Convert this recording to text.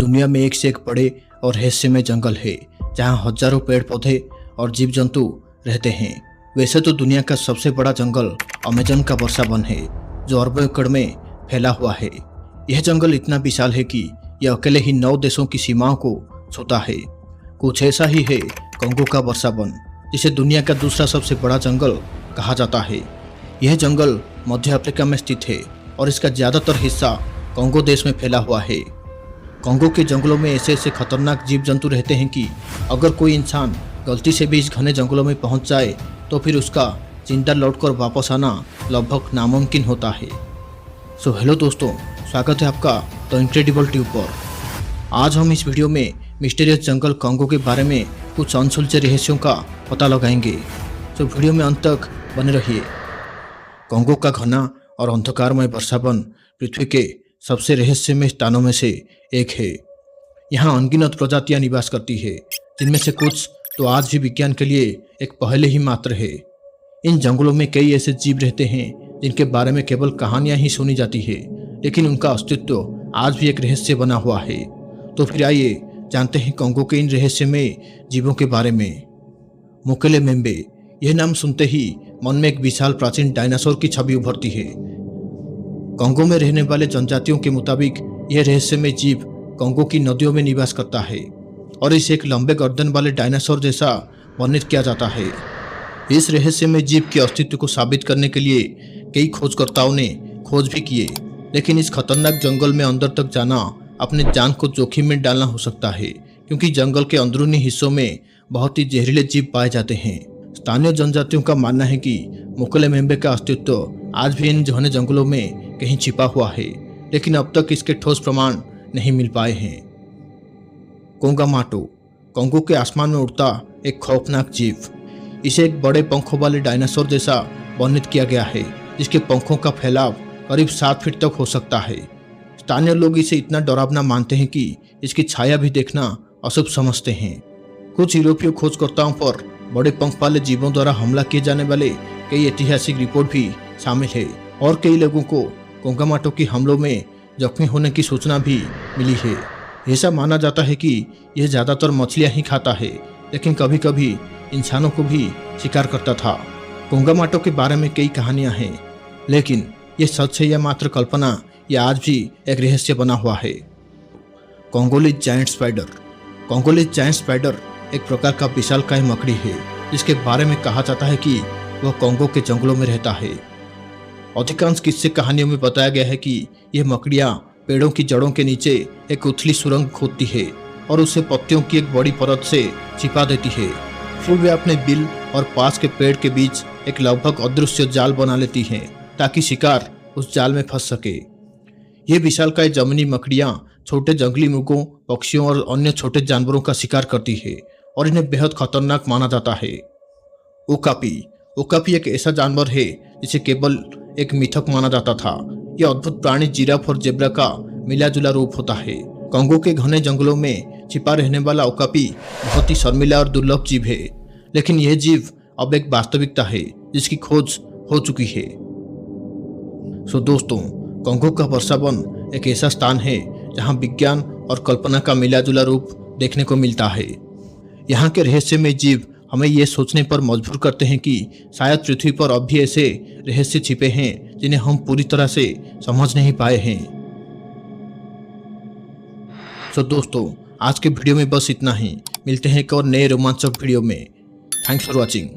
दुनिया में एक से एक बड़े और रहस्यमय जंगल है जहाँ हजारों पेड़ पौधे और जीव जंतु रहते हैं। वैसे तो दुनिया का सबसे बड़ा जंगल अमेजन का वर्षा वन है जो अरबों एकड़ में फैला हुआ है। यह जंगल इतना विशाल है कि यह अकेले ही 9 देशों की सीमाओं को छूता है। कुछ ऐसा ही है कांगो का वर्षा वन, जिसे दुनिया का दूसरा सबसे बड़ा जंगल कहा जाता है। यह जंगल मध्य अफ्रीका में स्थित है और इसका ज़्यादातर हिस्सा कांगो देश में फैला हुआ है। कांगो के जंगलों में ऐसे ऐसे खतरनाक जीव जंतु रहते हैं कि अगर कोई इंसान गलती से भी इस घने जंगलों में पहुंच जाए तो फिर उसका जिंदा लौटकर वापस आना लगभग नामुमकिन होता है। सो हेलो दोस्तों, स्वागत है आपका द इनक्रेडिबल ट्यूब पर। आज हम इस वीडियो में मिस्टीरियस जंगल कांगो के बारे में कुछ अनसुलझे रहस्यों का पता लगाएंगे। तो वीडियो में अंत तक बने रहिए। कांगो का घना और अंधकारमय वर्षा वन पृथ्वी के सबसे रहस्यमय स्थानों में से एक है। यहाँ अनगिनत प्रजातियां निवास करती है, जिनमें से कुछ तो आज भी विज्ञान के लिए एक पहले ही मात्र है। इन जंगलों में कई ऐसे जीव रहते हैं जिनके बारे में केवल कहानियां ही सुनी जाती है, लेकिन उनका अस्तित्व आज भी एक रहस्य बना हुआ है। तो फिर आइए जानते हैं कांगो के इन रहस्यमय जीवों के बारे में। मुकेले मेम्बे, यह नाम सुनते ही मन में एक विशाल प्राचीन डायनासोर की छवि उभरती है। कांगो में रहने वाले जनजातियों के मुताबिक यह रहस्यमय जीव कांगो की नदियों में निवास करता है और इसे एक लंबे गर्दन वाले डायनासोर जैसा वर्णित किया जाता है। इस रहस्यमय जीव के अस्तित्व को साबित करने के लिए कई खोजकर्ताओं ने खोज भी किए, लेकिन इस खतरनाक जंगल में अंदर तक जाना अपने जान को जोखिम में डालना हो सकता है, क्योंकि जंगल के अंदरूनी हिस्सों में बहुत ही जहरीले जीव पाए जाते हैं। स्थानीय जनजातियों का मानना है कि मुकेले मेम्बे का अस्तित्व आज भी इन घने जंगलों में कहीं छिपा हुआ है, लेकिन अब तक इसके ठोस प्रमाण नहीं मिल पाए हैं। कोंगामाटो, कांगो के आसमान में उड़ता एक खौफनाक जीव। इसे एक बड़े पंखों वाले डायनासोर जैसा वर्णित किया गया है, जिसके पंखों का फैलाव करीब 7 फीट तक हो सकता है। स्थानीय लोग इसे इतना डरावना मानते हैं कि इसकी छाया भी देखना अशुभ समझते हैं। कुछ यूरोपीय खोजकर्ताओं पर बड़े पंख वाले जीवों द्वारा हमला किए जाने वाले कई ऐतिहासिक रिपोर्ट भी शामिल है और कई लोगों को कोंगामाटो के हमलों में जख्मी होने की सूचना भी मिली है। ऐसा माना जाता है कि यह ज़्यादातर मछलियां ही खाता है, लेकिन कभी कभी इंसानों को भी शिकार करता था। कोंगामाटो के बारे में कई कहानियां हैं, लेकिन यह सच है या मात्र कल्पना, यह आज भी एक रहस्य बना हुआ है। कोंगोलीज जायंट स्पाइडर, कोंगोलीज जायंट स्पाइडर एक प्रकार का विशालकाय मकड़ी है, जिसके बारे में कहा जाता है कि वह कांगो के जंगलों में रहता है। अधिकांश किस्से कहानियों में बताया गया है कि यह मकड़ियाँ पेड़ों की जड़ों के नीचे एक उथली सुरंग खोदती है और उसे पत्तियों की एक बड़ी परत से छिपा देती है। फिर वे अपने बिल और पास के पेड़ के बीच एक लगभग अदृश्य जाल बना लेती हैं ताकि शिकार उस जाल में फंस सके। ये विशालकाय जमीनी मकड़ियाँ छोटे जंगली मृगों, पक्षियों और अन्य छोटे जानवरों का शिकार करती है और इन्हें बेहद खतरनाक माना जाता है। ओकापी, ओकापी एक ऐसा जानवर है जिसे केवल एक मिथक माना जाता था। यह अद्भुत प्राणी जिराफ और जेब्रा का मिला जुला रूप होता है। कांगो के घने जंगलों में छिपा रहने वाला ओकापी बहुत ही शर्मिला और दुर्लभ जीव है, लेकिन यह जीव अब एक वास्तविकता है जिसकी खोज हो चुकी है। सो दोस्तों, कांगो का वर्षा वन एक ऐसा स्थान है जहां विज्ञान और कल्पना का मिला जुला रूप देखने को मिलता है। यहाँ के रहस्यमय जीव हमें यह सोचने पर मजबूर करते हैं कि शायद पृथ्वी पर अब भी ऐसे रहस्य छिपे हैं जिन्हें हम पूरी तरह से समझ नहीं पाए हैं। तो दोस्तों, आज के वीडियो में बस इतना ही। मिलते हैं एक और नए रोमांचक वीडियो में। Thanks for watching.